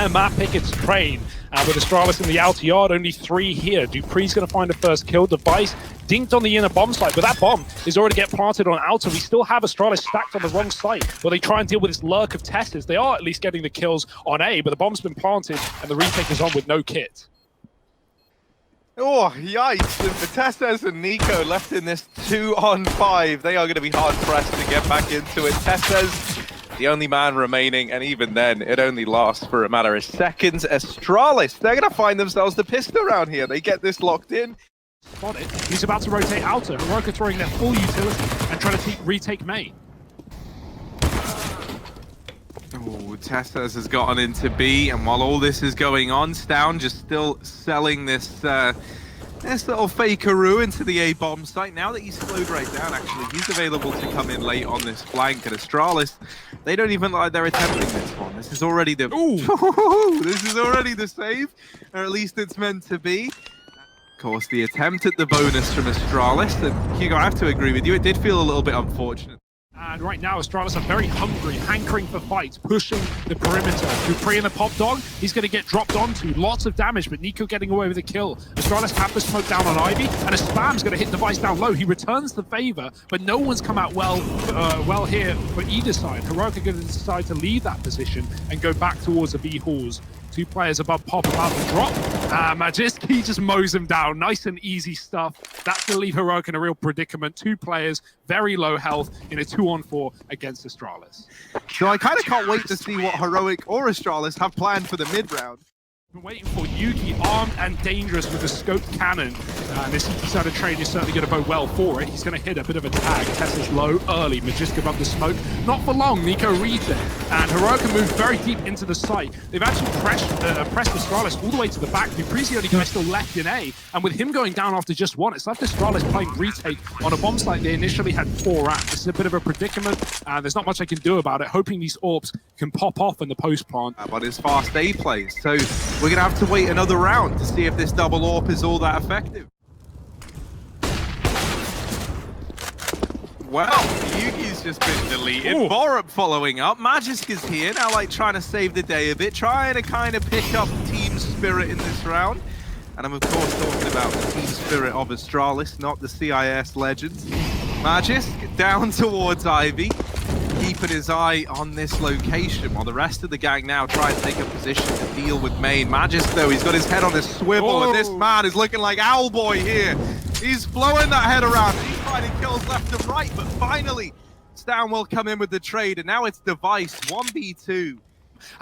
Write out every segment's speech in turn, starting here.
And Matt Pickett's train with Astralis in the outer yard, only 3 here. Dupree's going to find a first kill. Device dinked on the inner bomb site, but that bomb is already get planted on outer. We still have Astralis stacked on the wrong site, where they try and deal with this lurk of Testers. They are at least getting the kills on A, but the bomb's been planted, and the retake is on with no kit. Oh, yikes. And for Testers and Nico left in this 2-on-5, they are going to be hard-pressed to get back into it. Testers, the only man remaining, and even then, it only lasts for a matter of seconds. Astralis, they're going to find themselves the pistol around here. They get this locked in. Spotted. He's about to rotate outer. Heroic are throwing their full utility and trying to retake main. Oh, Testers has gotten into B, and while all this is going on, Stown just still selling this little fakeroo into the A bomb site. Now that he's slowed right down, actually, he's available to come in late on this flank. And Astralis, they don't even like they're attempting this one. This is already the this is already the save, or at least it's meant to be. Of course, the attempt at the bonus from Astralis, and Hugo, I have to agree with you, it did feel a little bit unfortunate. And right now, Astralis are very hungry, hankering for fights, pushing the perimeter. Dupree and the pop dog, he's going to get dropped onto. Lots of damage, but Nico getting away with a kill. Astralis have the smoke down on Ivy, and a spam's going to hit Device down low. He returns the favor, but no one's come out well here for either side. Heroic are going to decide to leave that position and go back towards the B halls. 2 players above Pop about to drop. Magiski just mows him down. Nice and easy stuff. That's going to leave Heroic in a real predicament. 2 players, very low health in a 2-on-4 against Astralis. So I kind of can't wait to see what Heroic or Astralis have planned for the mid-round. Been waiting for Jugi, armed and dangerous with a scoped cannon. And this side of train is certainly going to bode well for it. He's going to hit a bit of a tag. Tesla's low early. Magisk above the smoke. Not for long. Nico reads it. And Heroic moved very deep into the site. They've actually pressed Astralis all the way to the back. Dupree's the only guy still left in A. And with him going down after just 1, it's left Astralis playing retake on a bomb site they initially had 4 at. This is a bit of a predicament. And there's not much I can do about it. Hoping these AWPs can pop off in the post plant. But it's fast A plays. So we're going to have to wait another round to see if this double AWP is all that effective. Well, Yugi's just been deleted. Borup following up. Magisk is here now, like trying to save the day a bit, trying to kind of pick up team spirit in this round. And I'm of course talking about the team spirit of Astralis, not the CIS legends. Magisk down towards Ivy, keeping his eye on this location, while the rest of the gang now try and take a position to deal with main. Magisk, though, he's got his head on a swivel, and this man is looking like Owlboy here. He's blowing that head around, and he's finding kills left and right, but finally, Stown will come in with the trade, and now it's Device, 1v2.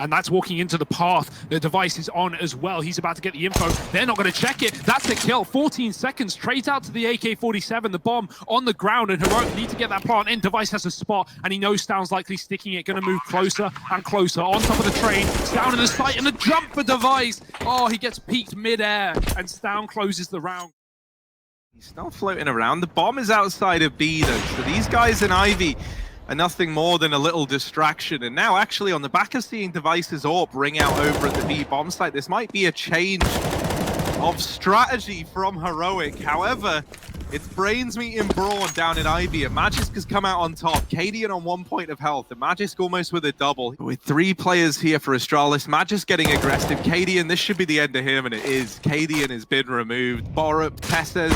And that's walking into the path. The Device is on as well. He's about to get the info. They're not going to check it. That's the kill. 14 seconds. Trades out to the AK-47. The bomb on the ground. And Heroic need to get that plant in. Device has a spot. And he knows Stown's likely sticking it. Going to move closer and closer. On top of the train. Stown in the sight. And the jump for Device. Oh, he gets peaked mid-air. And Stown closes the round. He's still floating around. The bomb is outside of B, though. So these guys in Ivy are nothing more than a little distraction. And now, actually, on the back of seeing Device's AWP ring out over at the B bomb site, this might be a change of strategy from Heroic. However, it's brains meeting brawn down in Ivy, and Magisk has come out on top. Cadian on 1 point of health, and Magisk almost with a double. With 3 players here for Astralis, Magisk getting aggressive. Cadian, this should be the end of him, and it is. Cadian has been removed. Borup, Tessers,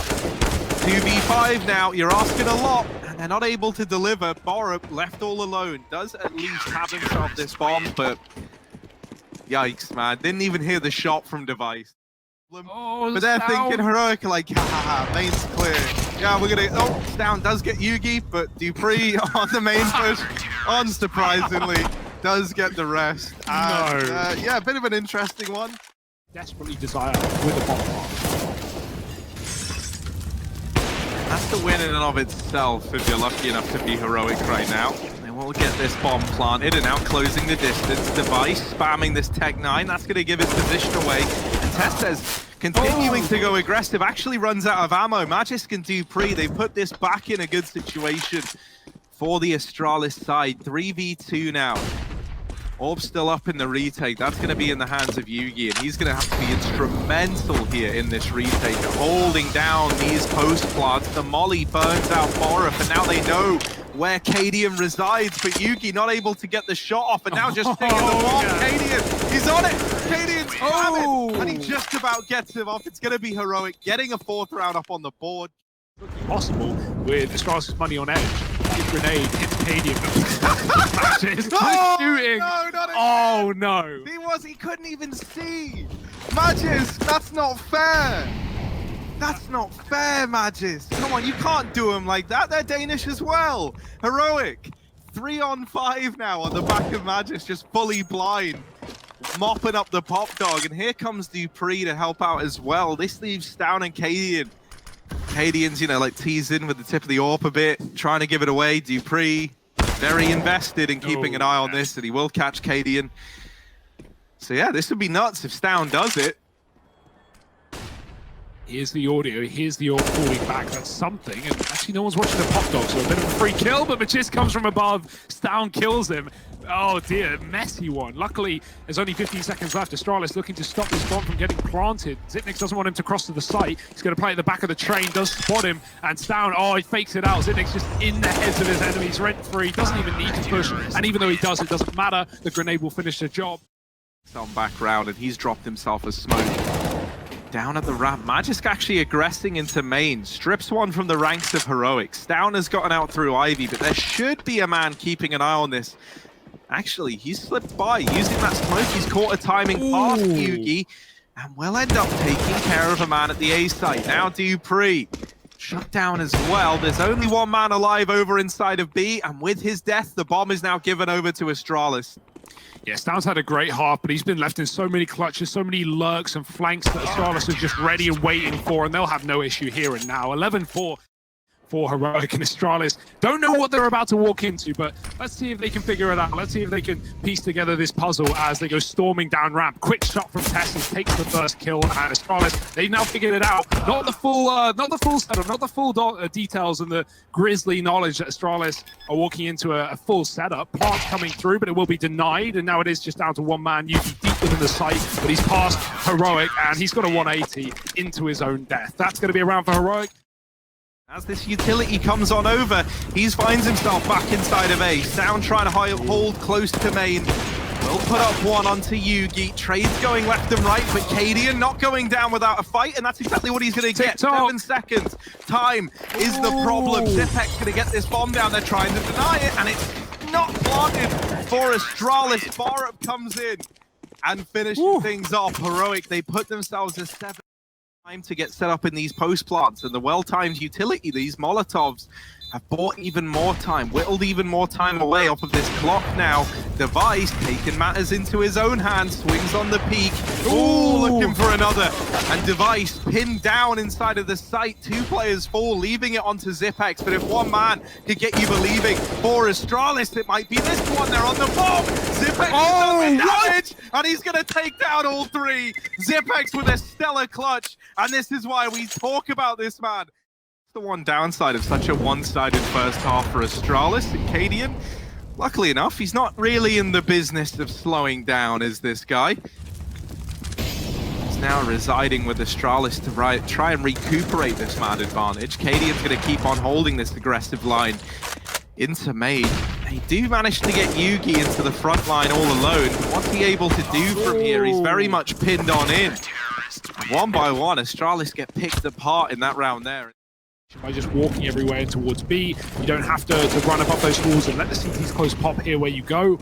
2v5 now. You're asking a lot. They're not able to deliver. Borup left all alone. Does at least have himself this bomb, but yikes, man. Didn't even hear the shot from Device. But they're thinking Heroic like, main's clear. Yeah, we're gonna, Stown does get Yugi, but Dupree on the main push, unsurprisingly, does get the rest. And, yeah, a bit of an interesting one. Desperately desire with the bomb. That's the win in and of itself if you're lucky enough to be Heroic right now. They will get this bomb planted and now closing the distance. Device spamming this Tech 9. That's going to give his position away. And Testez continuing to go aggressive. Actually runs out of ammo. Magisk and Dupree, they've put this back in a good situation for the Astralis side. 3v2 now. Orb's still up in the retake. That's going to be in the hands of Yugi, and he's going to have to be instrumental here in this retake, holding down these post plants. The molly burns out Borup, and now they know where Cadian resides, but Yugi not able to get the shot off, and now just taking the bomb. Cadian, he's on it! Cadian's Oh! and he just about gets him off. It's going to be Heroic getting a 4th round up on the board. Possible with Astralis' money on edge. His grenade hits Cadian. Matches. Oh, Shooting. no, not again. Oh no. He couldn't even see. Magis, that's not fair. That's not fair, Magis. Come on, you can't do him like that. They're Danish as well. Heroic. 3-on-5 now on the back of Magis, just fully blind. Mopping up the pop dog. And here comes Dupree to help out as well. This leaves Stown and Cadian. Cadian's, you know, like teasing with the tip of the AWP a bit, trying to give it away. Dupree, very invested in keeping an eye on this, and he will catch Cadian. So yeah, this would be nuts if Stown does it. Here's the audio, here's the AWP falling back, that's something. And actually no one's watching the pop dog, so a bit of a free kill, but Magis comes from above, Stown kills him. Oh dear, messy one. Luckily, there's only 15 seconds left. Astralis looking to stop this bomb from getting planted. Zipnix doesn't want him to cross to the site. He's going to play at the back of the train, does spot him, and Stown, oh, he fakes it out. Zipnix just in the heads of his enemies, rent-free, doesn't even need to push, and even though he does, it doesn't matter. The grenade will finish the job. On back round, and he's dropped himself a smoke. Down at the ramp, Magisk actually aggressing into main, strips one from the ranks of Heroic. Stown has gotten out through Ivy, but there should be a man keeping an eye on this. Actually, he's slipped by, using that smoke, he's caught a timing past Jugi, and will end up taking care of a man at the A site. Now Dupree, shut down as well. There's only one man alive over inside of B, and with his death, the bomb is now given over to Astralis. Yeah, Stown's had a great half, but he's been left in so many clutches, so many lurks and flanks that Astralis are just ready and waiting for, and they'll have no issue here and now. 11-4 for Heroic and Astralis. Don't know what they're about to walk into, but let's see if they can figure it out. Let's see if they can piece together this puzzle as they go storming down ramp. Quick shot from Tesla takes the first kill, and Astralis, they've now figured it out. Not the full setup, not the full details and the grisly knowledge that Astralis are walking into a full setup. Plant coming through, but it will be denied, and now it is just down to one man, Yuki deep within the site, but he's past Heroic, and he's got a 180 into his own death. That's going to be a round for Heroic. As this utility comes on over, he finds himself back inside of A. Stown trying to hold close to main. Will put up one onto Jugi. Trades going left and right, but Cadian not going down without a fight, and that's exactly what he's going to get. 7 seconds. Time is the problem. Zipek's going to get this bomb down. They're trying to deny it, and it's not planted for Astralis. Farup comes in and finishes things off. Heroic, they put themselves as 7. Time to get set up in these post plants, and the well-timed utility, these Molotovs, have bought even more time, whittled even more time away off of this clock now. Device taking matters into his own hands, swings on the peak. Ooh, looking for another. And Device pinned down inside of the site. 2 players fall, leaving it onto Zipex. But if one man could get you believing for Astralis, it might be this one. They're on the bomb. Zipex is done damage, and he's going to take down all 3. Zipex with a stellar clutch, and this is why we talk about this man. The one downside of such a one-sided first half for Astralis and Cadian. Luckily enough, he's not really in the business of slowing down, is this guy. He's now residing with Astralis to try and recuperate this man advantage. Cadian's going to keep on holding this aggressive line into main. They do manage to get Jugi into the front line all alone. What's he able to do from here? He's very much pinned on in. One by one, Astralis get picked apart in that round there. By just walking everywhere towards B, you don't have to run above those walls and let the CTs close pop here where you go.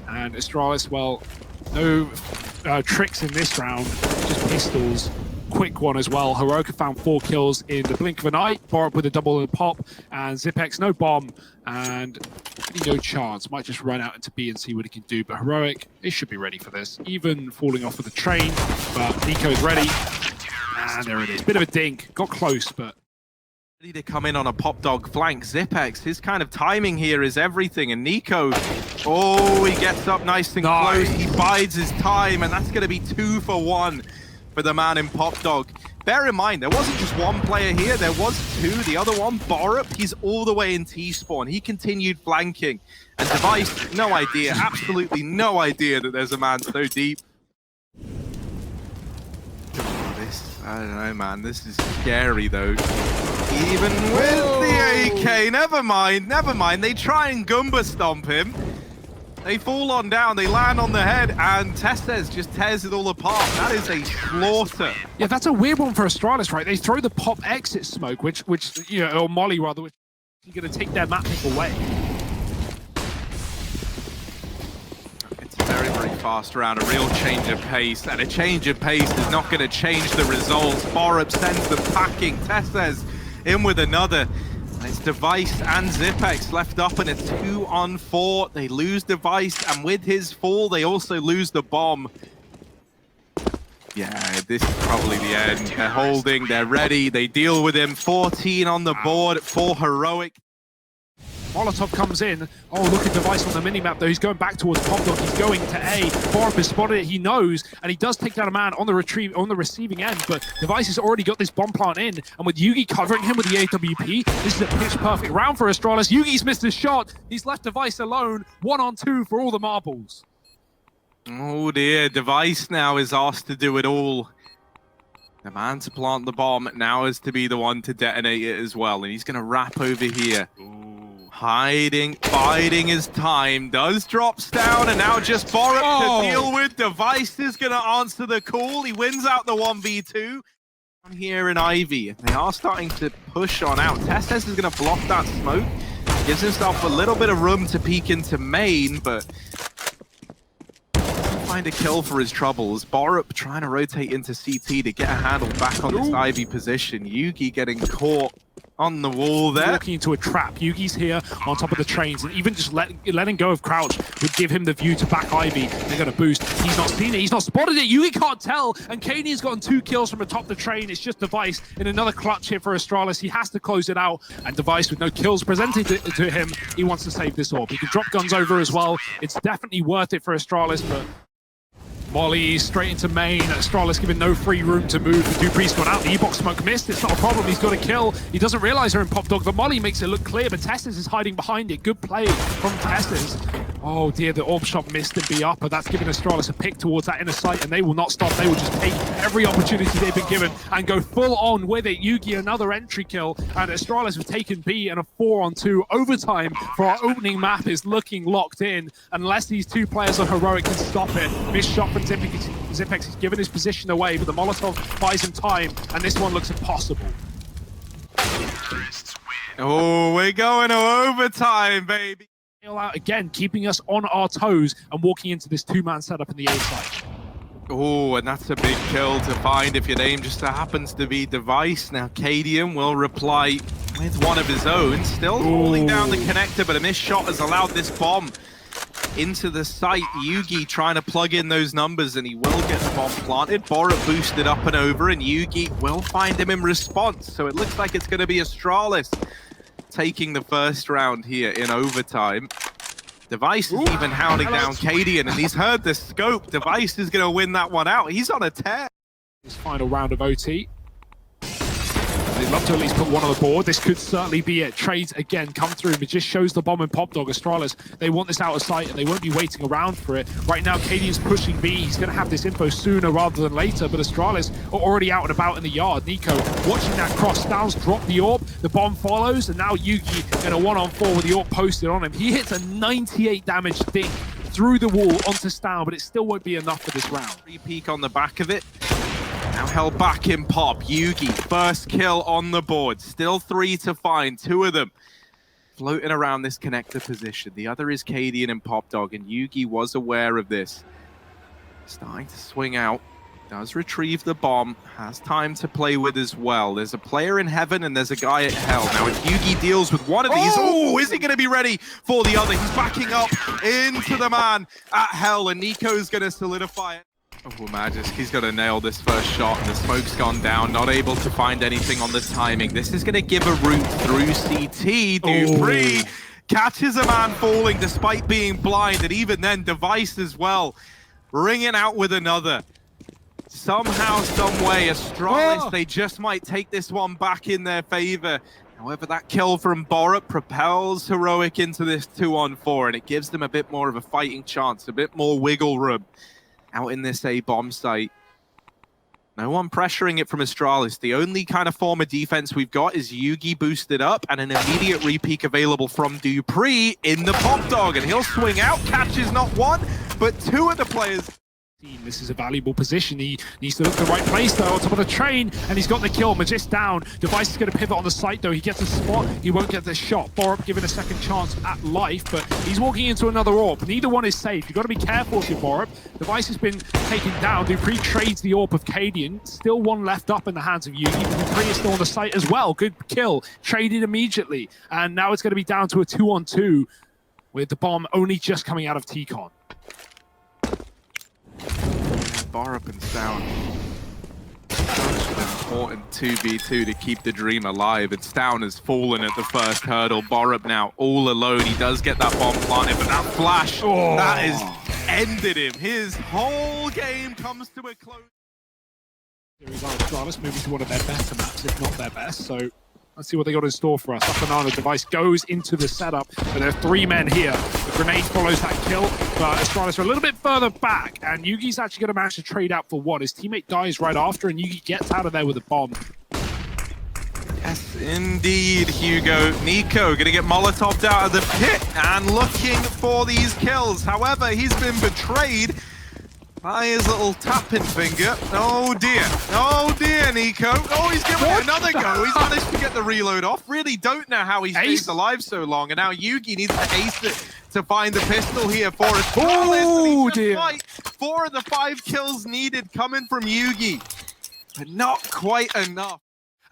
And Astralis, well, no tricks in this round, just pistols. Quick one as well. Heroic found 4 kills in the blink of an eye. Farup with a double and pop, and Zipex no bomb, and really no chance. Might just run out into B and see what he can do. But Heroic, they should be ready for this. Even falling off with the train, but Nico's ready. And there it is. Bit of a dink. Got close, but ready to come in on a pop dog flank. Zipex, his kind of timing here is everything, and Nico, oh, he gets up nice and close. He bides his time, and that's going to be 2 for 1 for the man in pop dog. Bear in mind, there wasn't just one player here, there was 2. The other one, Farup, he's all the way in T-spawn. He continued flanking, and Device, no idea, absolutely no idea that there's a man so deep. I don't know, man. This is scary, though. Even with the AK, never mind. They try and Goomba stomp him. They fall on down, they land on the head, and Testes just tears it all apart. That is a slaughter. Yeah, that's a weird one for Astralis, right? They throw the pop exit smoke, which you know, or Molly rather, which is going to take their map pick away. It's a very, very fast round, a real change of pace, and a change of pace is not going to change the results. Borup sends them packing, Testes in with another. It's Device and Zipex left up in a 2-on-4. They lose Device, and with his fall, they also lose the bomb. Yeah, this is probably the end. They're holding, they're ready, they deal with him. 14 on the board for Heroic. Molotov comes in. Oh, look at Device on the minimap, though. He's going back towards Pop Dog. He's going to A. Borup has spotted it. He knows, and he does take down a man on the receiving end, but Device has already got this bomb plant in, and with Jugi covering him with the AWP, this is a pitch-perfect round for Astralis. Yugi's missed his shot. He's left Device alone. 1-on-2 for all the marbles. Oh dear, Device now is asked to do it all. The man to plant the bomb now is to be the one to detonate it as well, and he's going to wrap over here. Hiding, biding his time, does drops down, and now just Borup to deal with. Device is going to answer the call. He wins out the 1v2. I'm here in Ivy. They are starting to push on out. Testes is going to block that smoke. Gives himself a little bit of room to peek into main, but doesn't find a kill for his troubles. Borup trying to rotate into CT to get a handle back on this Ivy position. Jugi getting caught on the wall there. Walking into a trap. Yugi's here on top of the trains, and even just letting go of Crouch would give him the view to back Ivy. They're going to boost. He's not seen it. He's not spotted it. Jugi can't tell, and Kanian's gotten 2 kills from atop the train. It's just Device in another clutch hit for Astralis. He has to close it out, and Device with no kills presented to him. He wants to save this orb. He can drop guns over as well. It's definitely worth it for Astralis, but Molly straight into main. Astralis given no free room to move. The Dupree's gone out. The E-box smoke missed. It's not a problem. He's got a kill. He doesn't realize they're in Pop Dog. The Molly makes it look clear, but Testes is hiding behind it. Good play from Testes. Oh dear, the orb shot missed the B up, but that's giving Astralis a pick towards that inner sight, and they will not stop. They will just take every opportunity they've been given and go full on with it. Yugi another entry kill, and Astralis have taken B, and a 4-on-2 overtime for our opening map is looking locked in unless these 2 players on Heroic can stop it. Missed shot from Zipex. He's given his position away, but the Molotov buys him time, and this one looks impossible. Oh, we're going to overtime, baby. Out again, keeping us on our toes and walking into this 2-man setup in the A side. Oh, and that's a big kill to find if your name just so happens to be Device. Now, Cadian will reply with one of his own, still holding down the connector, but a missed shot has allowed this bomb into the site. Jugi trying to plug in those numbers, and he will get the bomb planted. Borup boosted up and over, and Jugi will find him in response. So it looks like it's going to be Astralis taking the first round here in overtime. Device is even hounding down Cadian, and he's heard the scope. Device is going to win that one out. He's on a tear. This final round of OT. They'd love to at least put one on the board. This could certainly be it. Trades again come through. It just shows the bomb and Pop Dog. Astralis, they want this out of sight, and they won't be waiting around for it. Right now, Cadian's pushing B. He's going to have this info sooner rather than later, but Astralis are already out and about in the yard. Nico watching that cross. Styles drop the orb. The bomb follows, and now Jugi in a 1-on-4 with the orb posted on him. He hits a 98 damage dink through the wall onto Style, but it still won't be enough for this round. Free peek on the back of it. Now held back in Pop. Jugi, first kill on the board. Still 3 to find. 2 of them floating around this connector position. The other is Cadian and Pop Dog, and Jugi was aware of this. Starting to swing out. Does retrieve the bomb. Has time to play with as well. There's a player in heaven and there's a guy at hell. Now if Jugi deals with one of these, oh, is he going to be ready for the other? He's backing up into the man at hell, and Nico's going to solidify it. Oh, Magisk, he's got to nail this first shot, and the smoke's gone down, not able to find anything on the timing. This is going to give a route through CT. Dupree catches a man falling despite being blind, and even then, Device as well, ringing out with another. Somehow, some way, Astralis, they just might take this one back in their favor. However, that kill from Borup propels Heroic into this 2-on-4, and it gives them a bit more of a fighting chance, a bit more wiggle room out in this A-bomb site. No one pressuring it from Astralis. The only kind of form of defense we've got is Jugi boosted up and an immediate repeak available from Dupree in the pop dog. And he'll swing out, catches not one, but two of the players. This is a valuable position. He needs to look the right place though, on top of the train, and he's got the kill. Magist down. Device is going to pivot on the site though. He gets a spot. He won't get the shot. Borup given a second chance at life, but he's walking into another AWP. Neither one is safe. You've got to be careful if you're Borup. Device has been taken down. Dupree trades the AWP of Cadian. Still one left up in the hands of Yugi. Dupree is still on the site as well. Good kill. Traded immediately. And now it's going to be down to a 2-on-2 with the bomb only just coming out of T-Con. Borup and Sound. Such an important 2v2 to keep the dream alive. And Stown has fallen at the first hurdle. Borup now all alone. He does get that bomb planted, but that flash, that has ended him. His whole game comes to a close. Here is Astralis moving to one of their better maps, if not their best. So let's see what they got in store for us. That banana device goes into the setup, but there are three men here. The grenade follows that kill, but Astralis are a little bit further back, and Yugi's actually going to manage to trade out for one. His teammate dies right after, and Yugi gets out of there with a bomb. Yes, indeed, Hugo. Nico going to get Molotoved out of the pit and looking for these kills. However, he's been betrayed by his little tapping finger. Oh dear, Nico. Oh, he's giving it another go. He's managed to get the reload off. Really don't know how he stays alive so long. And now Yugi needs to ace it to find the pistol here for us. Oh dear. 4 of the 5 kills needed coming from Yugi, but not quite enough.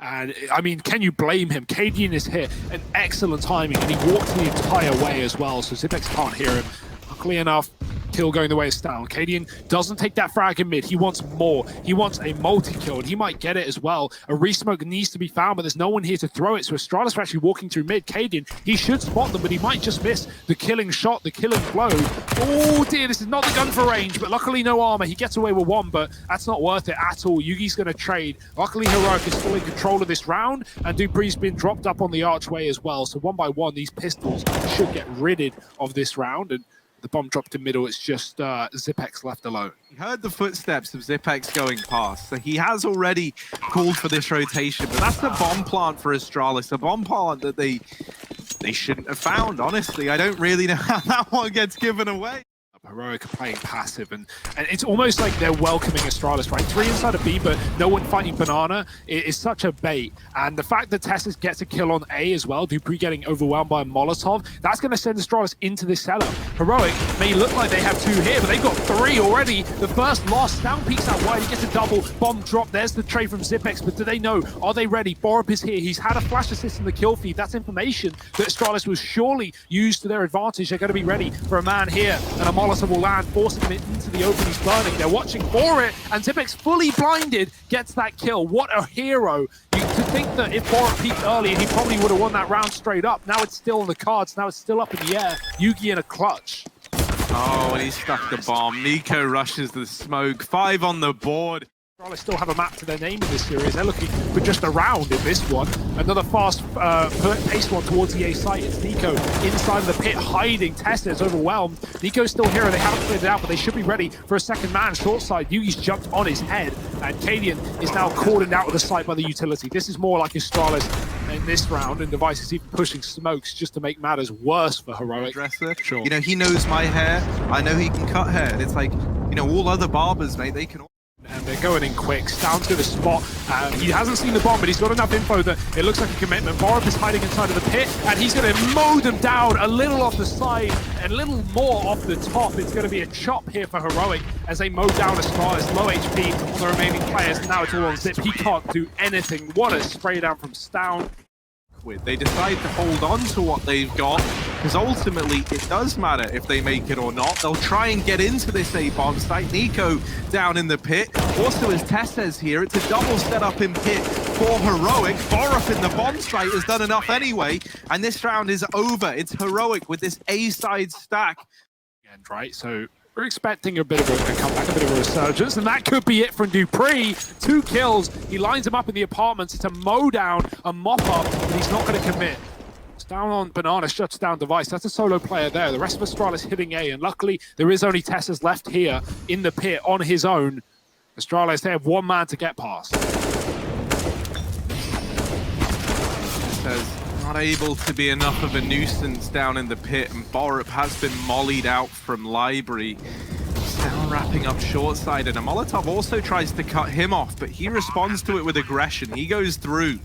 And I mean, can you blame him? Cadian is here, an excellent timing, and he walked the entire way as well, so Zipex can't hear him. Luckily enough, kill going the way of Stown. Cadian doesn't take that frag in mid. He wants more. He wants a multi-kill, and he might get it as well. A resmoke needs to be found, but there's no one here to throw it, so Astralis are actually walking through mid. Cadian, he should spot them, but he might just miss the killing shot, the killing blow. Oh dear, this is not the gun for range, but luckily no armor. He gets away with one, but that's not worth it at all. Yugi's going to trade. Luckily, Heroic is still in control of this round, and Dupree's been dropped up on the archway as well, so one by one, these pistols should get ridded of this round, and the bomb dropped in middle. It's just Zipex left alone. He heard the footsteps of Zipex going past, so he has already called for this rotation, but that's a bomb plant for Astralis, a bomb plant that they shouldn't have found, honestly. I don't really know how that one gets given away. Heroic are playing passive, and it's almost like they're welcoming Astralis, right? 3 inside of B, but no one fighting Banana is such a bait. And the fact that Tessus gets a kill on A as well, Dupree getting overwhelmed by a Molotov, that's going to send Astralis into this setup. Heroic may look like they have 2 here, but they've got 3 already. The first loss, Down peeks out wide, he gets a double, bomb drop. There's the trade from Zipex, but do they know? Are they ready? Borup is here. He's had a flash assist in the kill feed. That's information that Astralis will surely use to their advantage. They're going to be ready for a man here, and a Molotov will land, forcing him into the open. He's burning. They're watching for it, and Zipex, fully blinded, gets that kill. What a hero. To think that if Borup peaked earlier, he probably would have won that round straight up. Now it's still on the cards. Now it's still up in the air. Yugi in a clutch. Oh, and he stuck the bomb. Nico rushes the smoke. 5 on the board. Astralis still have a map to their name in this series. They're looking for just a round in this one. Another fast-paced one towards the A site. It's Nico inside of the pit, hiding. Tessa is overwhelmed. Nico's still here. They haven't cleared it out, but they should be ready for a second man. Short side, Yugi's jumped on his head, and Cadian is now cordoned out of the site by the utility. This is more like Astralis in this round, and Device is even pushing smokes just to make matters worse for Heroic. Dresser. Sure. You know, he knows my hair. I know he can cut hair. It's like, you know, all other barbers, mate, they can all... And they're going in quick. Stown's going to spot. He hasn't seen the bomb, but he's got enough info that it looks like a commitment. Borup is hiding inside of the pit, and he's going to mow them down a little off the side, and a little more off the top. It's going to be a chop here for Heroic as they mow down Astralis. Low HP on the remaining players. Now it's all on Zip. He can't do anything. What a spray down from Stown. They decide to hold on to what they've got, because ultimately it does matter if they make it or not. They'll try and get into this A-bomb site. Nico down in the pit. Also, as Tess says here, it's a double setup in pit for Heroic. Borup in the bomb site has done enough anyway, and this round is over. It's Heroic with this A-side stack. And right, so we're expecting a bit of a comeback, a bit of a resurgence, and that could be it from Dupree. 2 kills. He lines him up in the apartments. It's a mow down, a mop up, but he's not going to commit. It's down on Banana, shuts down Device. That's a solo player there. The rest of Astralis hitting A, and luckily there is only Tessas left here in the pit on his own. Astralis, they have one man to get past. Says not able to be enough of a nuisance down in the pit, and Borup has been mollied out from library. Now wrapping up short side, and a Molotov also tries to cut him off, but he responds to it with aggression. He goes through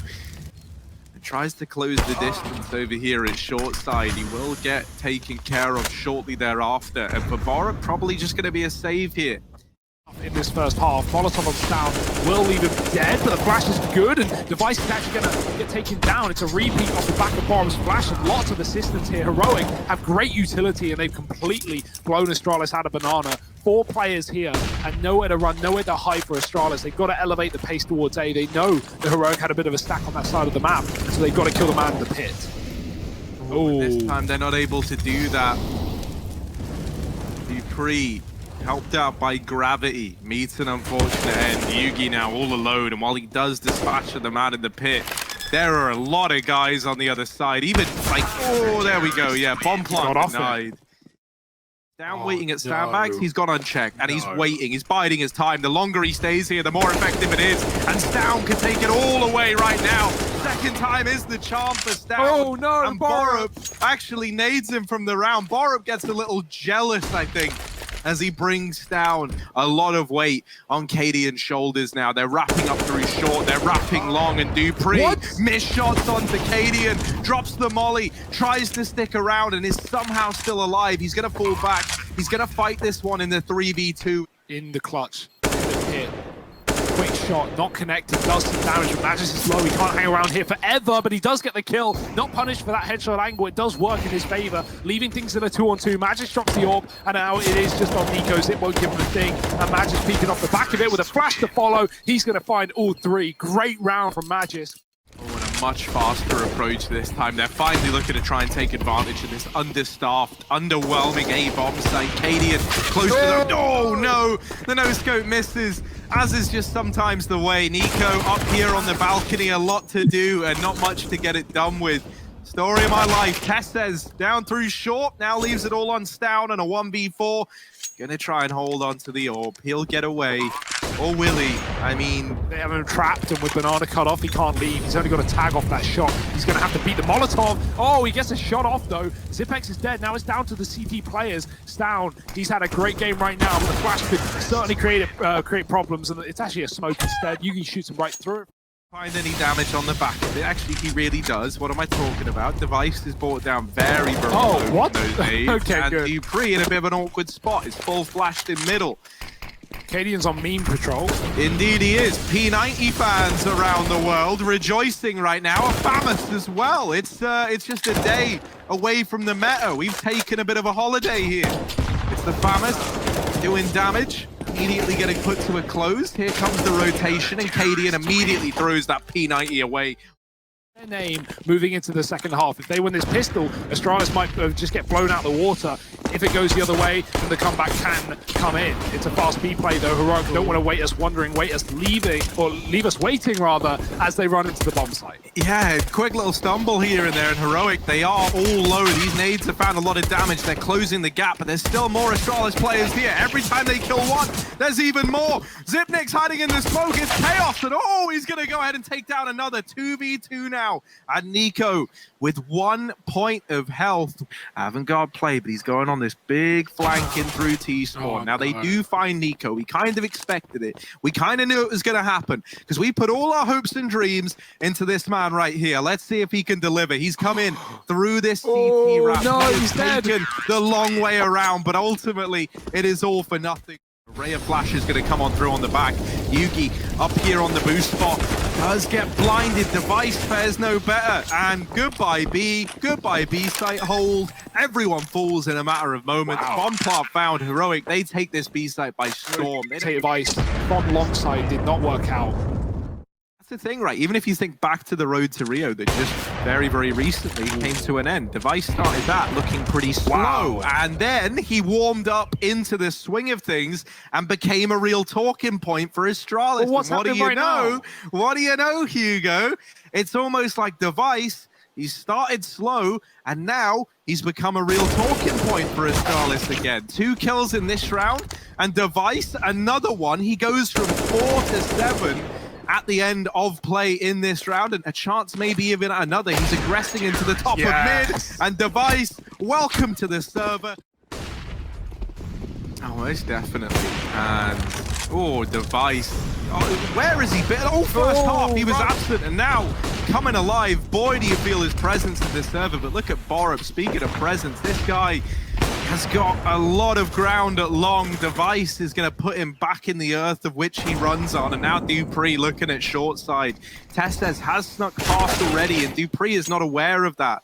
and tries to close the distance over here at short side. He will get taken care of shortly thereafter, and for Borup, probably just going to be a save here. In this first half, Molotov on Sound will leave him dead, but the flash is good, and Device is actually going to get taken down. It's a repeat off the back of Borum's flash, and lots of assistance here. Heroic have great utility, and they've completely blown Astralis out of banana. 4 players here, and nowhere to run, nowhere to hide for Astralis. They've got to elevate the pace towards A. They know the Heroic had a bit of a stack on that side of the map, so they've got to kill the man in the pit. Oh, this time they're not able to do that. Dupree, helped out by gravity, meets an unfortunate end. Jugi now all alone, and while he does dispatch the man in the pit, there are a lot of guys on the other side. Even like, oh, there we go. Yeah, bomb plant denied. Down waiting at sandbags, he's gone unchecked, and he's waiting, he's biding his time. The longer he stays here, the more effective it is, and Stown can take it all away right now. Second time is the charm for Stown. Oh no, and Borup actually nades him from the round. Borup gets a little jealous, I think, as he brings down a lot of weight on Cadian's shoulders now. They're wrapping up through short, they're wrapping long, and Dupree missed shots onto Cadian, drops the molly, tries to stick around, and is somehow still alive. He's going to fall back. He's going to fight this one in the 3v2. In the clutch, in the pit. Quick shot, not connected, does some damage, but Magis is slow. He can't hang around here forever, but he does get the kill. Not punished for that headshot angle. It does work in his favor, leaving things in a 2-on-2. Magis drops the orb, and now it is just on Nico's. It won't give him a thing, and Magis peeking off the back of it with a flash to follow. He's going to find all 3. Great round from Magis. Oh, and a much faster approach this time. They're finally looking to try and take advantage of this understaffed, underwhelming A-bomb site. Cadian close to them. Oh no! The no-scope misses, as is just sometimes the way. Nico up here on the balcony, a lot to do and not much to get it done with. Story of my life. Testes down through short, now leaves it all on Stown and a 1v4. Gonna try and hold on to the orb. He'll get away. Or will he? I mean, they have him trapped, and with Banana cut off, he can't leave. He's only got to tag off that shot. He's going to have to beat the Molotov. Oh, he gets a shot off, though. Zipex is dead. Now it's down to the CT players. Stown, he's had a great game right now, but the flash could certainly create problems, and it's actually a smoke instead. Yugi shoots him right through. Find any damage on the back of it. Actually, he really does. What am I talking about? Device is brought down very, very low what? Those days. Okay, and good. Dupree in a bit of an awkward spot. Is full flashed in middle. Cadian's on meme patrol. Indeed he is. P90 fans around the world rejoicing right now. A Famous as well. It's just a day away from the meta. We've taken a bit of a holiday here. It's the Famous doing damage. Immediately getting put to a close. Here comes the rotation, and Cadian immediately throws that P90 away. Their name moving into the second half. If they win this pistol, Astralis might just get blown out of the water. If it goes the other way, then the comeback can come in. It's a fast B play though. Heroic don't want to wait us wondering, wait us leaving, or leave us waiting rather, as they run into the bomb site. Yeah, quick little stumble here and there in Heroic. They are all low. These nades have found a lot of damage. They're closing the gap, but there's still more Astralis players here. Every time they kill one, there's even more. Zipnik's hiding in the smoke. It's chaos, and oh, he's going to go ahead and take down another 2v2 now. And Nico with 1 point of health. Avant-garde play, but he's going on this big flanking through T-spawn. Now they do find Nico. We kind of expected it. We kind of knew it was going to happen because we put all our hopes and dreams into this man right here. Let's see if he can deliver. He's come in through this CT ramp. No, he's taken the long way around, but ultimately it is all for nothing. A ray of flash is going to come on through on the back. Yugi up here on the boost spot does get blinded. Device fares no better. And goodbye B site hold. Everyone falls in a matter of moments. Wow. Bomb plant found. Heroic, they take this B site by storm. Device from long side did not work out. That's the thing, right? Even if you think back to the road to Rio that just very, very recently came to an end, Device started that looking pretty slow. Wow. And then he warmed up into the swing of things and became a real talking point for Astralis. Well, what's and what do happening you right know? now? What do you know, Hugo? It's almost like Device, He's started slow, and now he's become a real talking point for Astralis again. 2 kills in this round, and Device, another one. He goes from 4 to 7 at the end of play in this round, and a chance maybe even at another. He's aggressing into the top of mid, and Device, welcome to the server. Oh, most definitely. And, oh, Device. Oh, where has he been? Oh, first half, he was absent, and now coming alive. Boy, do you feel his presence in this server. But look at Borup. Speaking of presence, this guy has got a lot of ground at long. Device is going to put him back in the earth of which he runs on. And now Dupree looking at short side. Testes has snuck past already, and Dupree is not aware of that.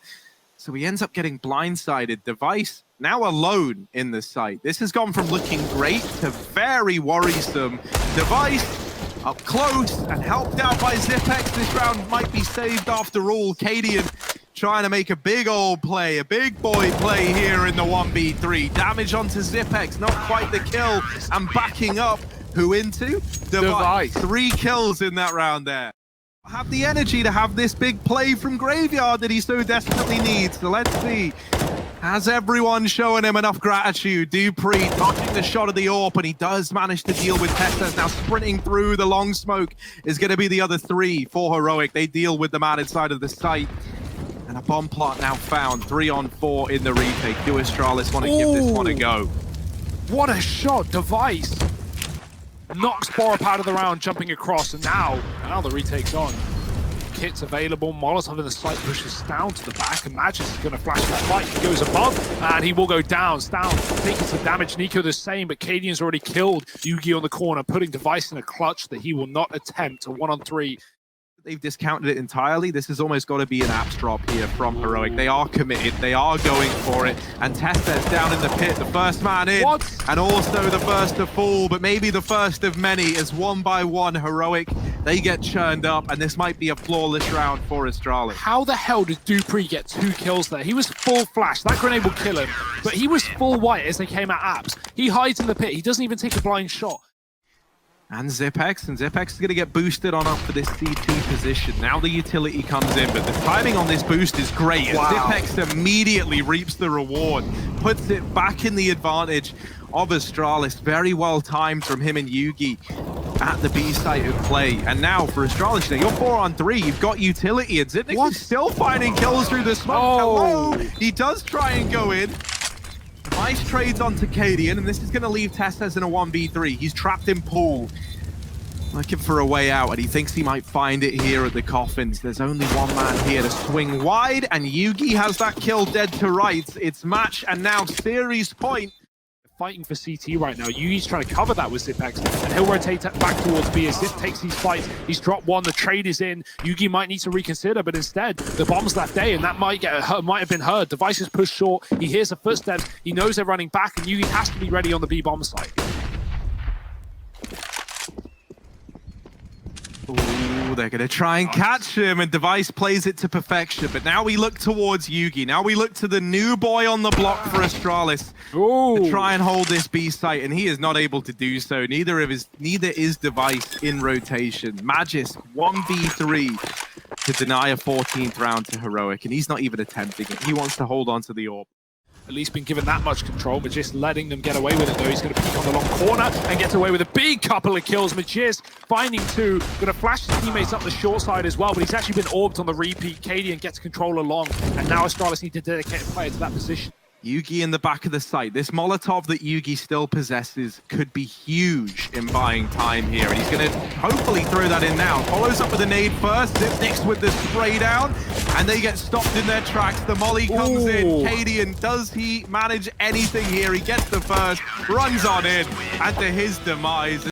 So he ends up getting blindsided. Device now alone in the site. This has gone from looking great to very worrisome. Device up close and helped out by Zipex. This round might be saved after all. Cadian trying to make a big old play, a big boy play here in the 1v3. Damage onto Zipex, not quite the kill. And backing up, who into? Device. 3 kills in that round there. Have the energy to have this big play from Graveyard that he so desperately needs. So let's see. Has everyone showing him enough gratitude? Dupree dodging the shot of the AWP, and he does manage to deal with Testes. Now sprinting through the long smoke is going to be the other 3 for Heroic. They deal with the man inside of the site. And a bomb plot now found. 3 on 4 in the retake. Do Astralis want to give this one a go? What a shot. Device knocks Borup out of the round, jumping across, and now the retake's on. Kit's available. Molotov in the site pushes down to the back, and Magis is going to flash that fight. He goes above, and he will go down. Down, taking some damage. Nico the same, but Cadian's already killed Jugi on the corner, putting Device in a clutch that he will not attempt a 1-on-3. They've discounted it entirely. This has almost got to be an apps drop here from Heroic. They are committed. They are going for it. And Testes down in the pit, the first man in. What? And also the first to fall, but maybe the first of many, as one by one, Heroic, they get churned up, and this might be a flawless round for Astralis. How the hell did Dupree get 2 kills there? He was full flash. That grenade will kill him, but he was full white as they came at apps. He hides in the pit. He doesn't even take a blind shot. And Zipex is going to get boosted on up for this C2 position. Now the utility comes in, but the timing on this boost is great. Wow. Zipex immediately reaps the reward, puts it back in the advantage of Astralis. Very well timed from him and Jugi at the B site of play. And now for Astralis, you're 4 on 3. You've got utility, and Zipnix is still finding kills through the smoke. Oh. Hello! He does try and go in. Nice trades onto Cadian, and this is going to leave Testes in a 1v3. He's trapped in pool, looking for a way out, and he thinks he might find it here at the coffins. There's only one man here to swing wide, and Jugi has that kill dead to rights. It's match, and now series point. Fighting for CT right now. Yugi's trying to cover that with Zipex, and he'll rotate back towards B as Zip takes these fights. He's dropped 1, the trade is in. Yugi might need to reconsider, but instead, the bomb's left A, and that might have been heard. Device is pushed short. He hears the footsteps. He knows they're running back, and Yugi has to be ready on the B bomb site. Ooh, they're going to try and catch him, and Device plays it to perfection. But now we look towards Jugi. Now we look to the new boy on the block for Astralis to try and hold this B site, and he is not able to do so. Neither is Device in rotation. Magis 1v3 to deny a 14th round to Heroic, and he's not even attempting it. He wants to hold on to the AWP. At least been given that much control, but just letting them get away with it though. He's going to peek on the long corner and get away with a big couple of kills. Magis finding 2, going to flash his teammates up the short side as well, but he's actually been orbed on the repeat. Cadian gets control along, and now Astralis need to dedicate a player to that position. Jugi in the back of the site. This Molotov that Jugi still possesses could be huge in buying time here. And he's going to hopefully throw that in now. Follows up with a nade first. Zipnix with the spray down. And they get stopped in their tracks. The molly comes in. Cadian, does he manage anything here? He gets the first, runs on in. And to his demise.